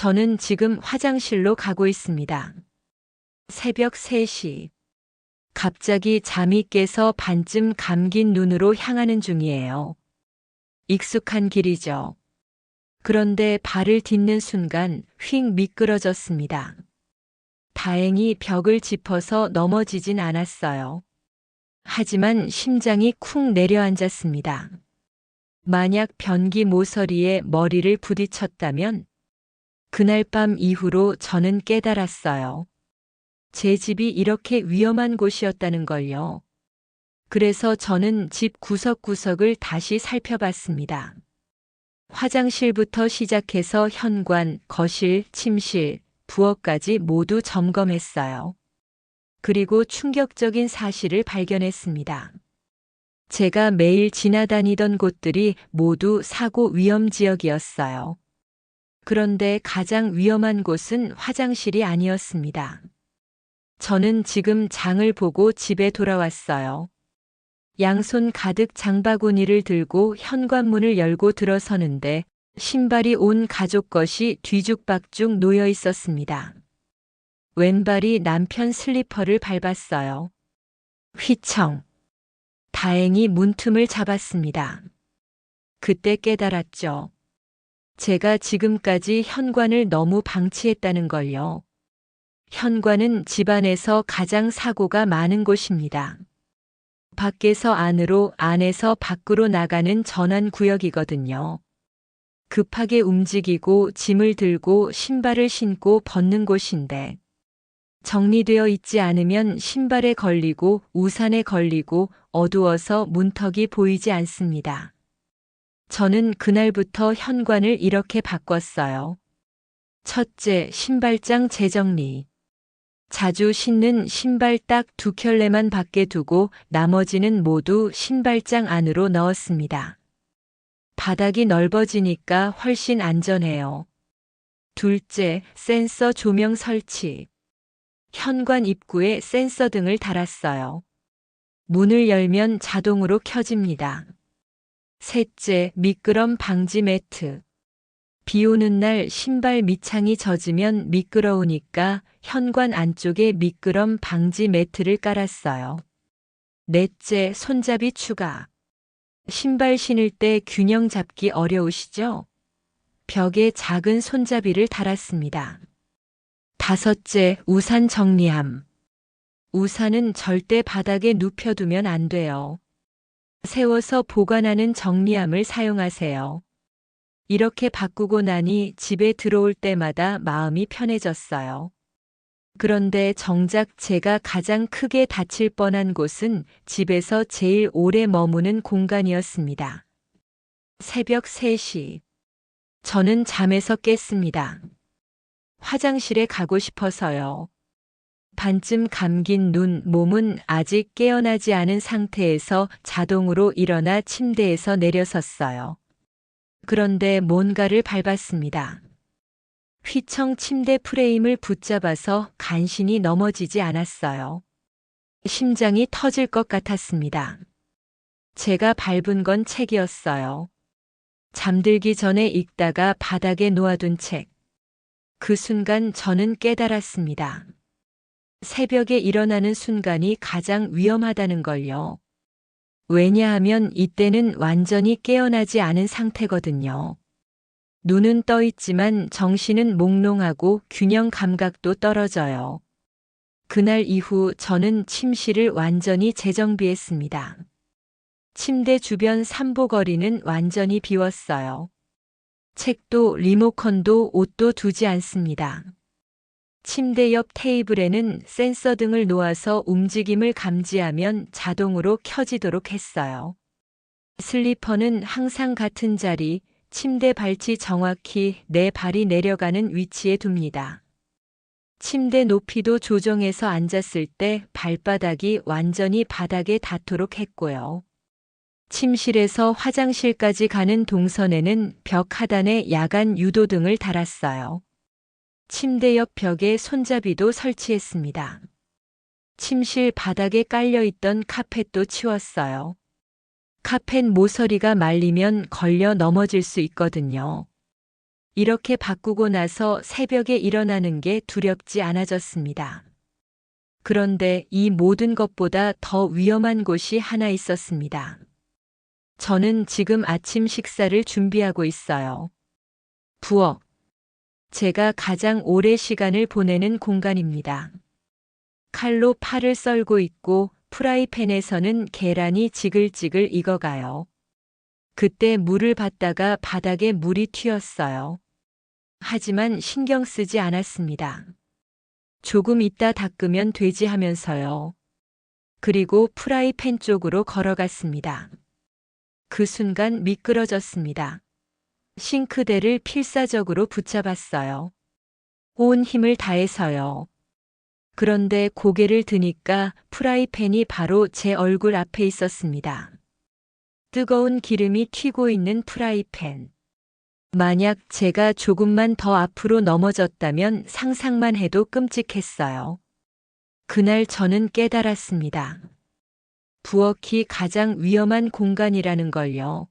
저는 지금 화장실로 가고 있습니다. 새벽 3시. 갑자기 잠이 깨서 반쯤 감긴 눈으로 향하는 중이에요. 익숙한 길이죠. 그런데 발을 딛는 순간 휙 미끄러졌습니다. 다행히 벽을 짚어서 넘어지진 않았어요. 하지만 심장이 쿵 내려앉았습니다. 만약 변기 모서리에 머리를 부딪혔다면 그날 밤 이후로 저는 깨달았어요. 제 집이 이렇게 위험한 곳이었다는 걸요. 그래서 저는 집 구석구석을 다시 살펴봤습니다. 화장실부터 시작해서 현관, 거실, 침실, 부엌까지 모두 점검했어요. 그리고 충격적인 사실을 발견했습니다. 제가 매일 지나다니던 곳들이 모두 사고 위험 지역이었어요. 그런데 가장 위험한 곳은 화장실이 아니었습니다. 저는 지금 장을 보고 집에 돌아왔어요. 양손 가득 장바구니를 들고 현관문을 열고 들어서는데 신발이 온 가족 것이 뒤죽박죽 놓여 있었습니다. 왼발이 남편 슬리퍼를 밟았어요. 휘청. 다행히 문틈을 잡았습니다. 그때 깨달았죠. 제가 지금까지 현관을 너무 방치했다는 걸요. 현관은 집안에서 가장 사고가 많은 곳입니다. 밖에서 안으로, 안에서 밖으로 나가는 전환 구역이거든요. 급하게 움직이고 짐을 들고 신발을 신고 벗는 곳인데 정리되어 있지 않으면 신발에 걸리고 우산에 걸리고 어두워서 문턱이 보이지 않습니다. 저는 그날부터 현관을 이렇게 바꿨어요. 첫째, 신발장 재정리. 자주 신는 신발 딱 2켤레만 밖에 두고 나머지는 모두 신발장 안으로 넣었습니다. 바닥이 넓어지니까 훨씬 안전해요. 둘째, 센서 조명 설치. 현관 입구에 센서 등을 달았어요. 문을 열면 자동으로 켜집니다. 셋째, 미끄럼 방지 매트. 비 오는 날 신발 밑창이 젖으면 미끄러우니까 현관 안쪽에 미끄럼 방지 매트를 깔았어요. 넷째, 손잡이 추가. 신발 신을 때 균형 잡기 어려우시죠? 벽에 작은 손잡이를 달았습니다. 다섯째, 우산 정리함. 우산은 절대 바닥에 눕혀두면 안 돼요. 세워서 보관하는 정리함을 사용하세요. 이렇게 바꾸고 나니 집에 들어올 때마다 마음이 편해졌어요. 그런데 정작 제가 가장 크게 다칠 뻔한 곳은 집에서 제일 오래 머무는 공간이었습니다. 새벽 3시. 저는 잠에서 깼습니다. 화장실에 가고 싶어서요. 반쯤 감긴 눈, 몸은 아직 깨어나지 않은 상태에서 자동으로 일어나 침대에서 내려섰어요. 그런데 뭔가를 밟았습니다. 휘청 침대 프레임을 붙잡아서 간신히 넘어지지 않았어요. 심장이 터질 것 같았습니다. 제가 밟은 건 책이었어요. 잠들기 전에 읽다가 바닥에 놓아둔 책. 그 순간 저는 깨달았습니다. 새벽에 일어나는 순간이 가장 위험하다는 걸요. 왜냐하면 이때는 완전히 깨어나지 않은 상태거든요. 눈은 떠 있지만 정신은 몽롱하고 균형 감각도 떨어져요. 그날 이후 저는 침실을 완전히 재정비했습니다. 침대 주변 산보거리는 완전히 비웠어요. 책도 리모컨도 옷도 두지 않습니다. 침대 옆 테이블에는 센서 등을 놓아서 움직임을 감지하면 자동으로 켜지도록 했어요. 슬리퍼는 항상 같은 자리, 침대 발치 정확히 내 발이 내려가는 위치에 둡니다. 침대 높이도 조정해서 앉았을 때 발바닥이 완전히 바닥에 닿도록 했고요. 침실에서 화장실까지 가는 동선에는 벽 하단에 야간 유도등을 달았어요. 침대 옆 벽에 손잡이도 설치했습니다. 침실 바닥에 깔려있던 카펫도 치웠어요. 카펫 모서리가 말리면 걸려 넘어질 수 있거든요. 이렇게 바꾸고 나서 새벽에 일어나는 게 두렵지 않아졌습니다. 그런데 이 모든 것보다 더 위험한 곳이 하나 있었습니다. 저는 지금 아침 식사를 준비하고 있어요. 부엌. 제가 가장 오래 시간을 보내는 공간입니다. 칼로 파를 썰고 있고 프라이팬에서는 계란이 지글지글 익어가요. 그때 물을 받다가 바닥에 물이 튀었어요. 하지만 신경 쓰지 않았습니다. 조금 있다 닦으면 되지 하면서요. 그리고 프라이팬 쪽으로 걸어갔습니다. 그 순간 미끄러졌습니다. 싱크대를 필사적으로 붙잡았어요. 온 힘을 다해서요. 그런데 고개를 드니까 프라이팬이 바로 제 얼굴 앞에 있었습니다. 뜨거운 기름이 튀고 있는 프라이팬. 만약 제가 조금만 더 앞으로 넘어졌다면 상상만 해도 끔찍했어요. 그날 저는 깨달았습니다. 부엌이 가장 위험한 공간이라는 걸요.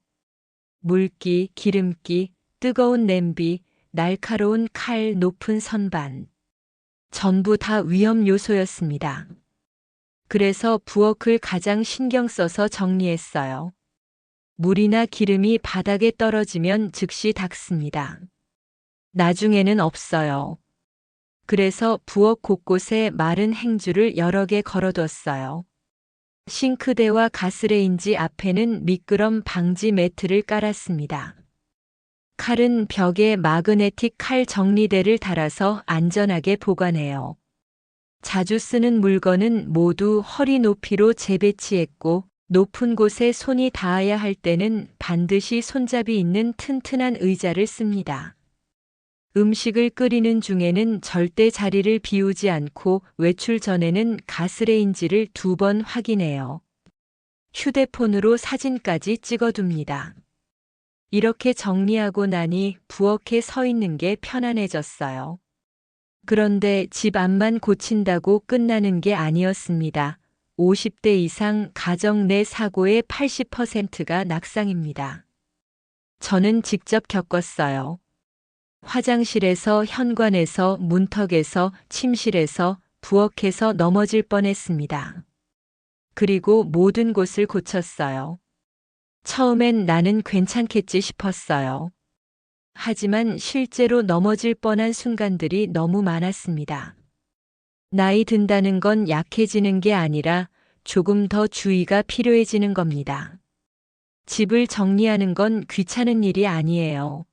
물기, 기름기, 뜨거운 냄비, 날카로운 칼, 높은 선반. 전부 다 위험 요소였습니다. 그래서 부엌을 가장 신경 써서 정리했어요. 물이나 기름이 바닥에 떨어지면 즉시 닦습니다. 나중에는 없어요. 그래서 부엌 곳곳에 마른 행주를 여러 개 걸어뒀어요. 싱크대와 가스레인지 앞에는 미끄럼 방지 매트를 깔았습니다. 칼은 벽에 마그네틱 칼 정리대를 달아서 안전하게 보관해요. 자주 쓰는 물건은 모두 허리 높이로 재배치했고, 높은 곳에 손이 닿아야 할 때는 반드시 손잡이 있는 튼튼한 의자를 씁니다. 음식을 끓이는 중에는 절대 자리를 비우지 않고 외출 전에는 가스레인지를 2번 확인해요. 휴대폰으로 사진까지 찍어둡니다. 이렇게 정리하고 나니 부엌에 서 있는 게 편안해졌어요. 그런데 집 앞만 고친다고 끝나는 게 아니었습니다. 50대 이상 가정 내 사고의 80%가 낙상입니다. 저는 직접 겪었어요. 화장실에서, 현관에서, 문턱에서, 침실에서, 부엌에서 넘어질 뻔했습니다. 그리고 모든 곳을 고쳤어요. 처음엔 나는 괜찮겠지 싶었어요. 하지만 실제로 넘어질 뻔한 순간들이 너무 많았습니다. 나이 든다는 건 약해지는 게 아니라 조금 더 주의가 필요해지는 겁니다. 집을 정리하는 건 귀찮은 일이 아니에요.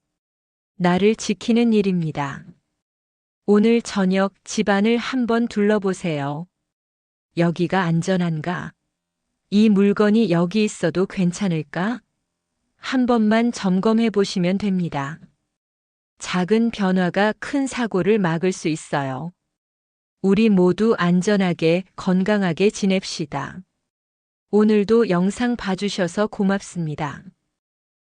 나를 지키는 일입니다. 오늘 저녁 집안을 한번 둘러보세요. 여기가 안전한가? 이 물건이 여기 있어도 괜찮을까? 한 번만 점검해 보시면 됩니다. 작은 변화가 큰 사고를 막을 수 있어요. 우리 모두 안전하게, 건강하게 지냅시다. 오늘도 영상 봐주셔서 고맙습니다.